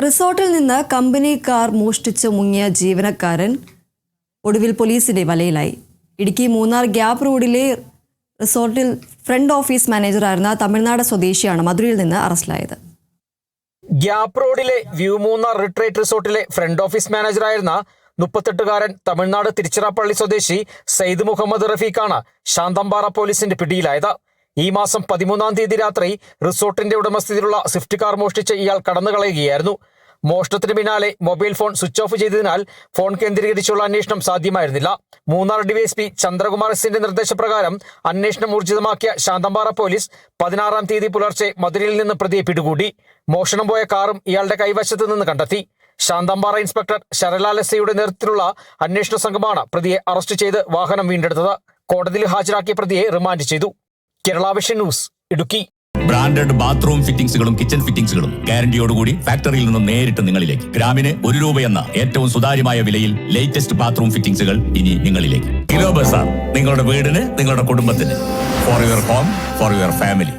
റിസോർട്ടിൽ നിന്ന് company car മോഷ്ടിച്ച് മുങ്ങിയ ജീവനക്കാരൻ ഒടുവിൽ പോലീസിന്റെ വലയിലായി. ഇടുക്കി മൂന്നാർ ഗ്യാപ്പ് റോഡിലെ റിസോർട്ടിൽ ഫ്രണ്ട് ഓഫീസ് മാനേജറായിരുന്ന തമിഴ്നാട് സ്വദേശിയാണ് മധുരയിൽ നിന്ന് അറസ്റ്റിലായത്. ഗ്യാപ്പ് റോഡിലെ വ്യൂ മൂന്നാർ റിട്രീറ്റ് റിസോർട്ടിലെ ഫ്രണ്ട് ഓഫീസ് മാനേജറായിരുന്ന 38-കാരൻ തമിഴ്നാട് തിരുച്ചിറപ്പള്ളി സ്വദേശി സയ്യിദ് മുഹമ്മദ് റഫീഖാണ് ശാന്തമ്പാറ പോലീസിന്റെ പിടിയിലായത്. ഈ മാസം 13-ാം തീയതി രാത്രി റിസോർട്ടിന്റെ ഉടമസ്ഥതയിലുള്ള സ്വിഫ്റ്റ് കാർ മോഷ്ടിച്ച് ഇയാൾ കടന്നുകളയുകയായിരുന്നു. മോഷണത്തിന് പിന്നാലെ മൊബൈൽ ഫോൺ സ്വിച്ച് ഓഫ് ചെയ്തതിനാൽ ഫോൺ കേന്ദ്രീകരിച്ചുള്ള അന്വേഷണം സാധ്യമായിരുന്നില്ല. മൂന്നാർ ഡിവൈഎസ്പി ചന്ദ്രകുമാർ എസിന്റെ നിർദ്ദേശപ്രകാരം അന്വേഷണം ഊർജിതമാക്കിയ ശാന്തമ്പാറ പോലീസ് 16-ാം തീയതി പുലർച്ചെ മധുരയിൽ നിന്ന് പ്രതിയെ പിടികൂടി. മോഷണം പോയ കാറും ഇയാളുടെ കൈവശത്ത് നിന്ന് കണ്ടെത്തി. ശാന്തമ്പാറ ഇൻസ്പെക്ടർ ശരലാൽ എസ്ഐയുടെ നേതൃത്വത്തിലുള്ള അന്വേഷണ സംഘമാണ് പ്രതിയെ അറസ്റ്റ് ചെയ്ത് വാഹനം വീണ്ടെടുത്തത്. കോടതിയിൽ ഹാജരാക്കിയ പ്രതിയെ റിമാൻഡ് ചെയ്തു. Kerala vision news, Idukki. Branded bathroom ഫിറ്റിംഗ്സുകളും കിച്ചൺ ഫിറ്റിംഗ്സുകളും ഗ്യാരണ്ടിയോടുകൂടി ഫാക്ടറിയിൽ നിന്നും നേരിട്ട് നിങ്ങളിലേക്ക്. ഗ്രാമിന് 1 രൂപ എന്ന ഏറ്റവും സുതാര്യമായ വിലയിൽ ലേറ്റസ്റ്റ് ബാത്റൂം ഫിറ്റിംഗ്സുകൾ ഇനി നിങ്ങളിലേക്ക്. കിലോ ബസാർ, നിങ്ങളുടെ വീടിന്, നിങ്ങളുടെ കുടുംബത്തിന്. For your home, for your family.